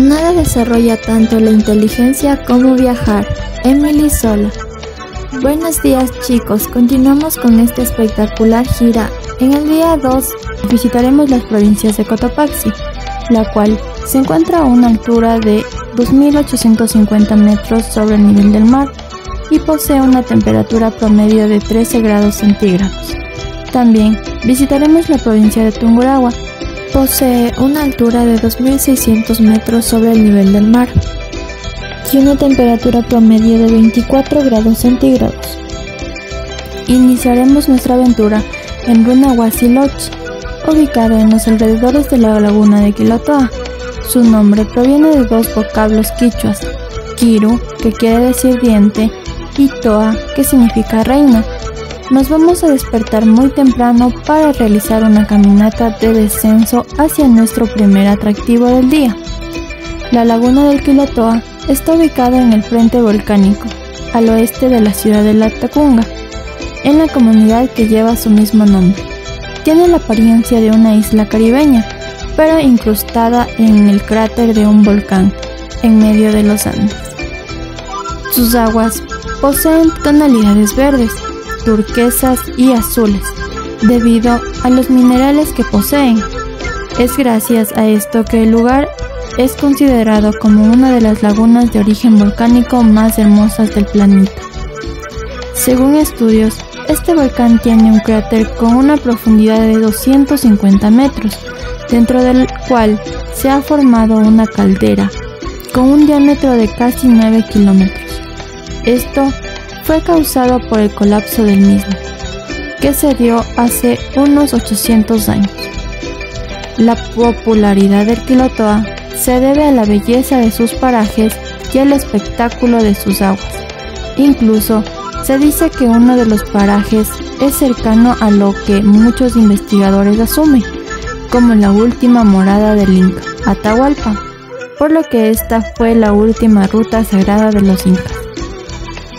Nada desarrolla tanto la inteligencia como viajar. Emily Zola. Buenos días, chicos, continuamos con esta espectacular gira. En el día 2 visitaremos las provincias de Cotopaxi, la cual se encuentra a una altura de 2.850 metros sobre el nivel del mar y posee una temperatura promedio de 13 grados centígrados. También visitaremos la provincia de Tungurahua. Posee una altura de 2.600 metros sobre el nivel del mar y una temperatura promedio de 24 grados centígrados. Iniciaremos nuestra aventura en Runahuasi-Loch, ubicado en los alrededores de la laguna de Quilotoa. Su nombre proviene de dos vocablos quichuas, Quiru, que quiere decir diente, y Toa, que significa reina. Nos vamos a despertar muy temprano para realizar una caminata de descenso hacia nuestro primer atractivo del día. La laguna del Quilotoa está ubicada en el frente volcánico, al oeste de la ciudad de Latacunga, en la comunidad que lleva su mismo nombre. Tiene la apariencia de una isla caribeña, pero incrustada en el cráter de un volcán, en medio de los Andes. Sus aguas poseen tonalidades verdes, turquesas y azules, debido a los minerales que poseen. Es gracias a esto que el lugar es considerado como una de las lagunas de origen volcánico más hermosas del planeta. Según estudios, este volcán tiene un cráter con una profundidad de 250 metros, dentro del cual se ha formado una caldera con un diámetro de casi 9 kilómetros. Esto fue causado por el colapso del mismo, que se dio hace unos 800 años. La popularidad del Quilotoa se debe a la belleza de sus parajes y al espectáculo de sus aguas. Incluso se dice que uno de los parajes es cercano a lo que muchos investigadores asumen como la última morada del Inca, Atahualpa, por lo que esta fue la última ruta sagrada de los incas.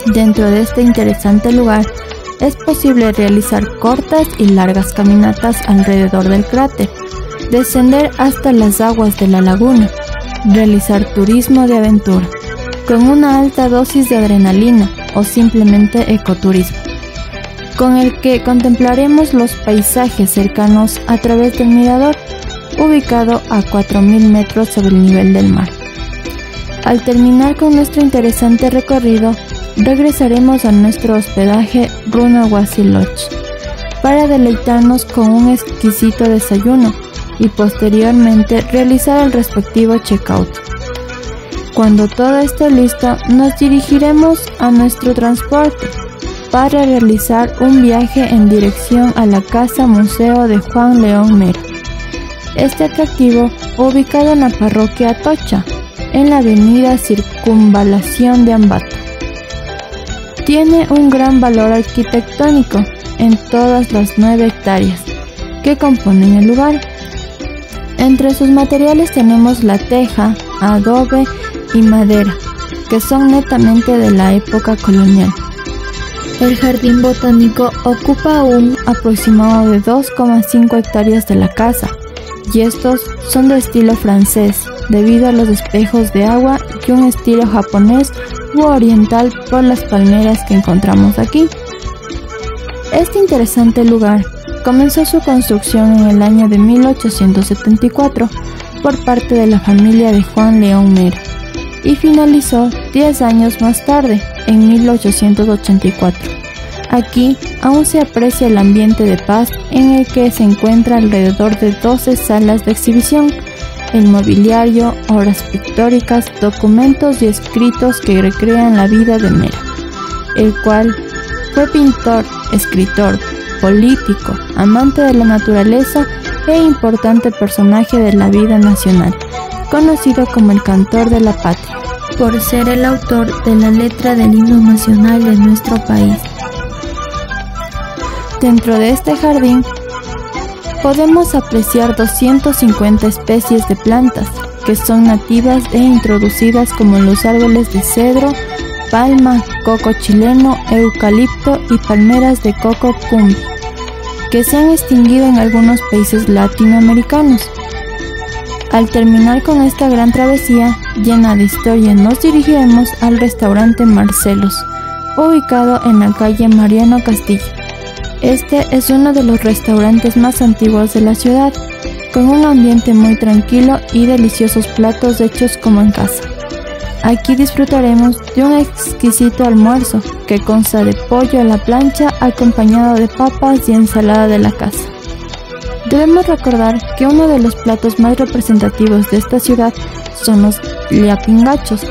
Dentro de este interesante lugar es posible realizar cortas y largas caminatas alrededor del cráter, descender hasta las aguas de la laguna, realizar turismo de aventura, con una alta dosis de adrenalina o simplemente ecoturismo, con el que contemplaremos los paisajes cercanos a través del mirador, ubicado a 4.000 metros sobre el nivel del mar. Al terminar con nuestro interesante recorrido, regresaremos a nuestro hospedaje Runahuasi-Loch para deleitarnos con un exquisito desayuno y posteriormente realizar el respectivo checkout. Cuando todo esté listo, nos dirigiremos a nuestro transporte para realizar un viaje en dirección a la Casa Museo de Juan León Mera. Este atractivo, ubicado en la parroquia Atocha, en la avenida Circunvalación de Ambato, tiene un gran valor arquitectónico en todas las 9 hectáreas que componen el lugar. Entre sus materiales tenemos la teja, adobe y madera, que son netamente de la época colonial. El jardín botánico ocupa un aproximado de 2,5 hectáreas de la casa, y estos son de estilo francés, debido a los espejos de agua y un estilo japonés u oriental por las palmeras que encontramos aquí. Este interesante lugar comenzó su construcción en el año de 1874 por parte de la familia de Juan León Mera y finalizó 10 años más tarde, en 1884. Aquí aún se aprecia el ambiente de paz en el que se encuentra alrededor de 12 salas de exhibición, el mobiliario, obras pictóricas, documentos y escritos que recrean la vida de Mera, el cual fue pintor, escritor, político, amante de la naturaleza e importante personaje de la vida nacional, conocido como el cantor de la patria, por ser el autor de la letra del himno nacional de nuestro país. Dentro de este jardín podemos apreciar 250 especies de plantas que son nativas e introducidas, como los árboles de cedro, palma, coco chileno, eucalipto y palmeras de coco cumbi, que se han extinguido en algunos países latinoamericanos. Al terminar con esta gran travesía llena de historia, nos dirigiremos al restaurante Marcelos, ubicado en la calle Mariano Castillo. Este es uno de los restaurantes más antiguos de la ciudad, con un ambiente muy tranquilo y deliciosos platos hechos como en casa. Aquí disfrutaremos de un exquisito almuerzo que consta de pollo a la plancha acompañado de papas y ensalada de la casa. Debemos recordar que uno de los platos más representativos de esta ciudad son los liapingachos,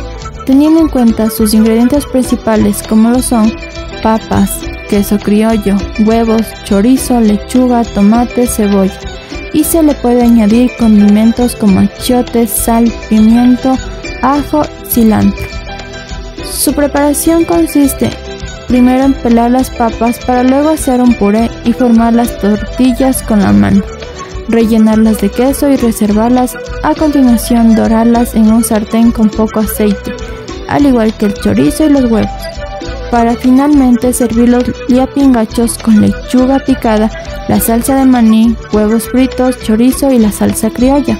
teniendo en cuenta sus ingredientes principales como lo son papas, queso criollo, huevos, chorizo, lechuga, tomate, cebolla, y se le puede añadir condimentos como achiote, sal, pimiento, ajo, cilantro. Su preparación consiste primero en pelar las papas para luego hacer un puré y formar las tortillas con la mano, rellenarlas de queso y reservarlas. A continuación dorarlas en un sartén con poco aceite, al igual que el chorizo y los huevos, para finalmente servir los liapingachos con lechuga picada, la salsa de maní, huevos fritos, chorizo y la salsa criolla.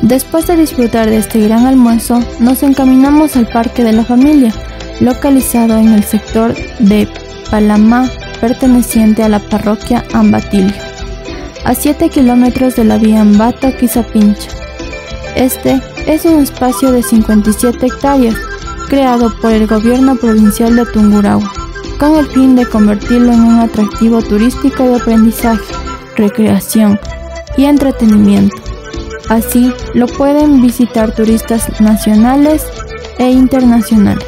Después de disfrutar de este gran almuerzo, nos encaminamos al Parque de la Familia, localizado en el sector de Palamá, perteneciente a la parroquia Ambatillo, a 7 kilómetros de la vía Ambato-Quizapincha. Este es un espacio de 57 hectáreas, creado por el gobierno provincial de Tungurahua, con el fin de convertirlo en un atractivo turístico de aprendizaje, recreación y entretenimiento. Así lo pueden visitar turistas nacionales e internacionales.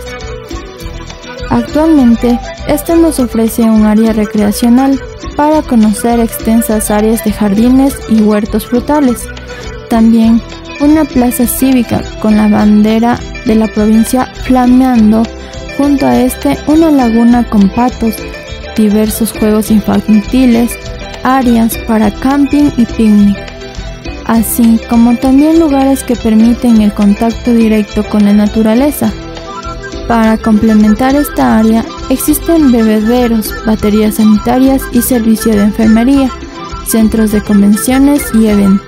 Actualmente, este nos ofrece un área recreacional para conocer extensas áreas de jardines y huertos frutales. También una plaza cívica con la bandera de la provincia flameando. Junto a este, una laguna con patos, diversos juegos infantiles, áreas para camping y picnic, así como también lugares que permiten el contacto directo con la naturaleza. Para complementar esta área, existen bebederos, baterías sanitarias y servicio de enfermería, centros de convenciones y eventos,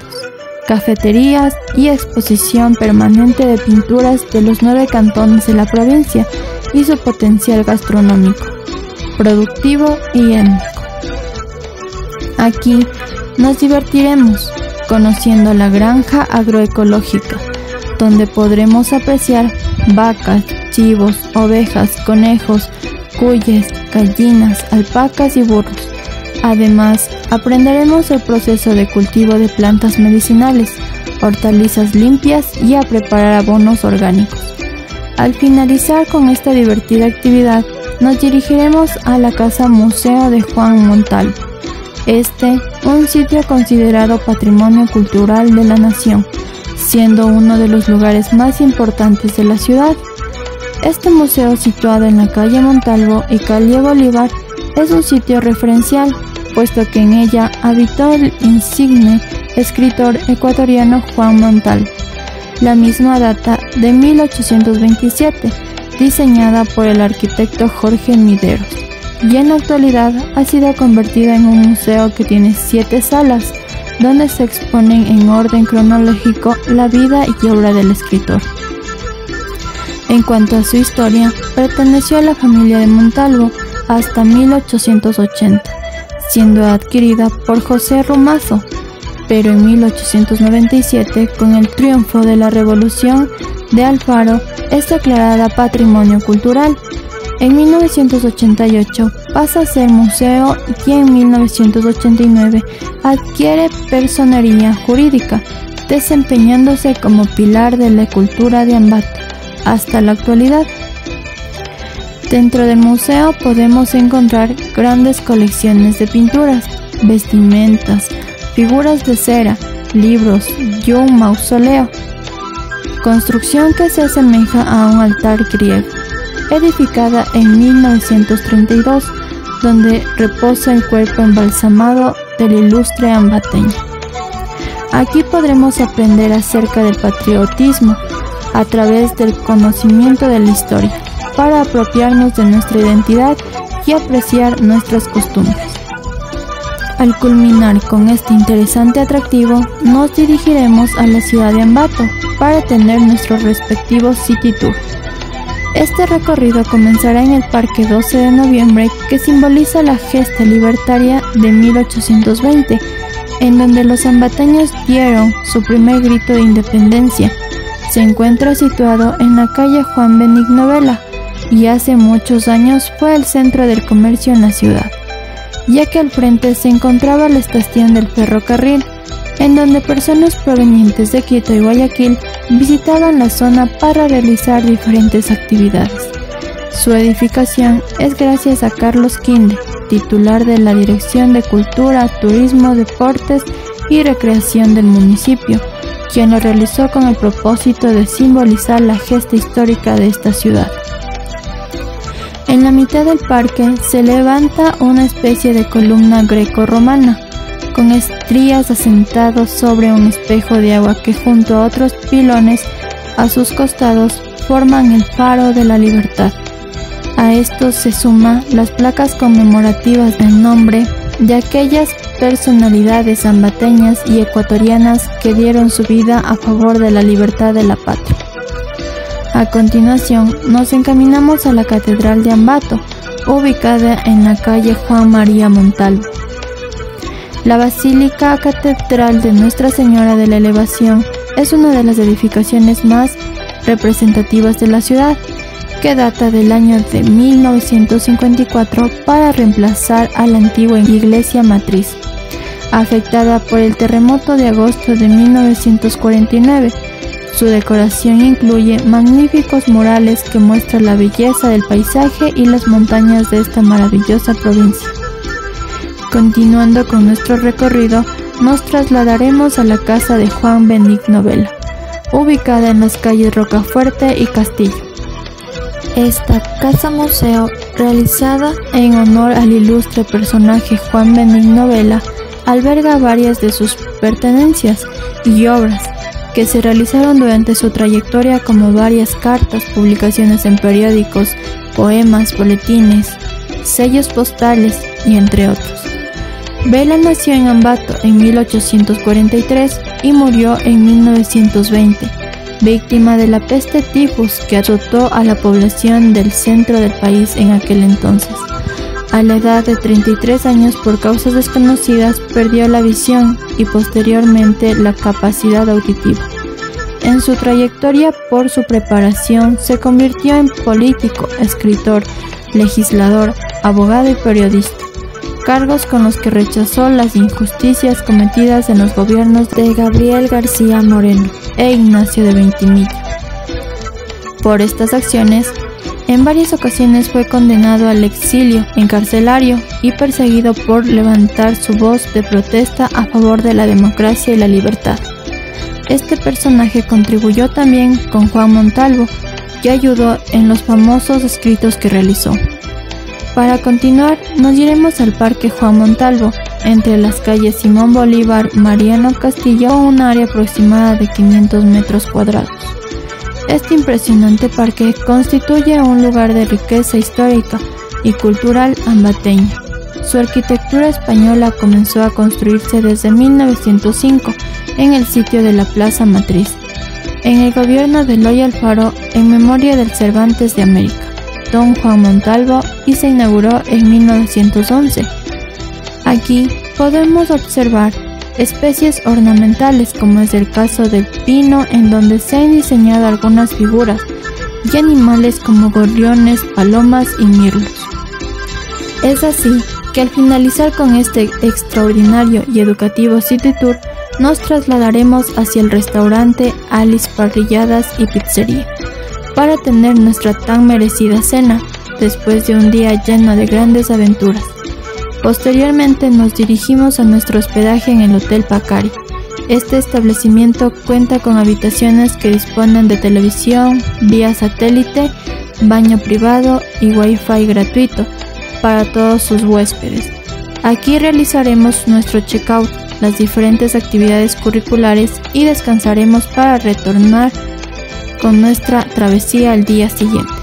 cafeterías y exposición permanente de pinturas de los 9 cantones de la provincia y su potencial gastronómico, productivo y étnico. Aquí nos divertiremos conociendo la granja agroecológica, donde podremos apreciar vacas, chivos, ovejas, conejos, cuyes, gallinas, alpacas y burros. Además, aprenderemos el proceso de cultivo de plantas medicinales, hortalizas limpias y a preparar abonos orgánicos. Al finalizar con esta divertida actividad, nos dirigiremos a la Casa Museo de Juan Montalvo. Un sitio considerado Patrimonio Cultural de la Nación, siendo uno de los lugares más importantes de la ciudad. Este museo, situado en la calle Montalvo y calle Bolívar, es un sitio referencial, puesto que en ella habitó el insigne escritor ecuatoriano Juan Montalvo. La misma data de 1827, diseñada por el arquitecto Jorge Mideros, y en la actualidad ha sido convertida en un museo que tiene 7 salas, donde se exponen en orden cronológico la vida y obra del escritor. En cuanto a su historia, perteneció a la familia de Montalvo hasta 1880, siendo adquirida por José Rumazo, pero en 1897, con el triunfo de la Revolución de Alfaro, es declarada Patrimonio Cultural. En 1988 pasa a ser museo y en 1989 adquiere personería jurídica, desempeñándose como pilar de la cultura de Ambato hasta la actualidad. Dentro del museo podemos encontrar grandes colecciones de pinturas, vestimentas, figuras de cera, libros y un mausoleo, construcción que se asemeja a un altar griego, edificada en 1932, donde reposa el cuerpo embalsamado del ilustre ambateño. Aquí podremos aprender acerca del patriotismo a través del conocimiento de la historia, para apropiarnos de nuestra identidad y apreciar nuestras costumbres. Al culminar con este interesante atractivo, nos dirigiremos a la ciudad de Ambato para tener nuestro respectivo City Tour. Este recorrido comenzará en el Parque 12 de Noviembre, que simboliza la gesta libertaria de 1820, en donde los ambateños dieron su primer grito de independencia. Se encuentra situado en la calle Juan Benigno Vela y hace muchos años fue el centro del comercio en la ciudad, ya que al frente se encontraba la estación del ferrocarril, en donde personas provenientes de Quito y Guayaquil visitaban la zona para realizar diferentes actividades. Su edificación es gracias a Carlos Quinde, titular de la Dirección de Cultura, Turismo, Deportes y Recreación del municipio, quien lo realizó con el propósito de simbolizar la gesta histórica de esta ciudad. En la mitad del parque se levanta una especie de columna greco-romana, con estrías asentados sobre un espejo de agua que junto a otros pilones a sus costados forman el Faro de la Libertad. A esto se suman las placas conmemorativas del nombre de aquellas personalidades ambateñas y ecuatorianas que dieron su vida a favor de la libertad de la patria. A continuación, nos encaminamos a la Catedral de Ambato, ubicada en la calle Juan María Montalvo. La Basílica Catedral de Nuestra Señora de la Elevación es una de las edificaciones más representativas de la ciudad, que data del año de 1954 para reemplazar a la antigua iglesia matriz, afectada por el terremoto de agosto de 1949. Su decoración incluye magníficos murales que muestran la belleza del paisaje y las montañas de esta maravillosa provincia. Continuando con nuestro recorrido, nos trasladaremos a la casa de Juan Benigno Vela, ubicada en las calles Rocafuerte y Castillo. Esta casa museo, realizada en honor al ilustre personaje Juan Benigno Vela, alberga varias de sus pertenencias y obras que se realizaron durante su trayectoria, como varias cartas, publicaciones en periódicos, poemas, boletines, sellos postales y entre otros. Vela nació en Ambato en 1843 y murió en 1920, víctima de la peste tifus que azotó a la población del centro del país en aquel entonces. A la edad de 33 años, por causas desconocidas, perdió la visión y posteriormente la capacidad auditiva. En su trayectoria por su preparación, se convirtió en político, escritor, legislador, abogado y periodista, cargos con los que rechazó las injusticias cometidas en los gobiernos de Gabriel García Moreno e Ignacio de Veintimilla. Por estas acciones, en varias ocasiones fue condenado al exilio encarcelario y perseguido por levantar su voz de protesta a favor de la democracia y la libertad. Este personaje contribuyó también con Juan Montalvo, que ayudó en los famosos escritos que realizó. Para continuar, nos iremos al Parque Juan Montalvo, entre las calles Simón Bolívar, Mariano Castillo, un área aproximada de 500 metros cuadrados. Este impresionante parque constituye un lugar de riqueza histórica y cultural ambateña. Su arquitectura española comenzó a construirse desde 1905 en el sitio de la Plaza Matriz, en el gobierno de Eloy Alfaro, en memoria del Cervantes de América, Don Juan Montalvo, y se inauguró en 1911. Aquí podemos observar especies ornamentales, como es el caso del pino, en donde se han diseñado algunas figuras, y animales como gorriones, palomas y mirlos. Es así que al finalizar con este extraordinario y educativo City Tour, nos trasladaremos hacia el restaurante Alice Parrilladas y Pizzería, para tener nuestra tan merecida cena, después de un día lleno de grandes aventuras. Posteriormente nos dirigimos a nuestro hospedaje en el Hotel Pacari. Este establecimiento cuenta con habitaciones que disponen de televisión, vía satélite, baño privado y wifi gratuito para todos sus huéspedes. Aquí realizaremos nuestro check-out, las diferentes actividades curriculares y descansaremos para retornar con nuestra travesía al día siguiente.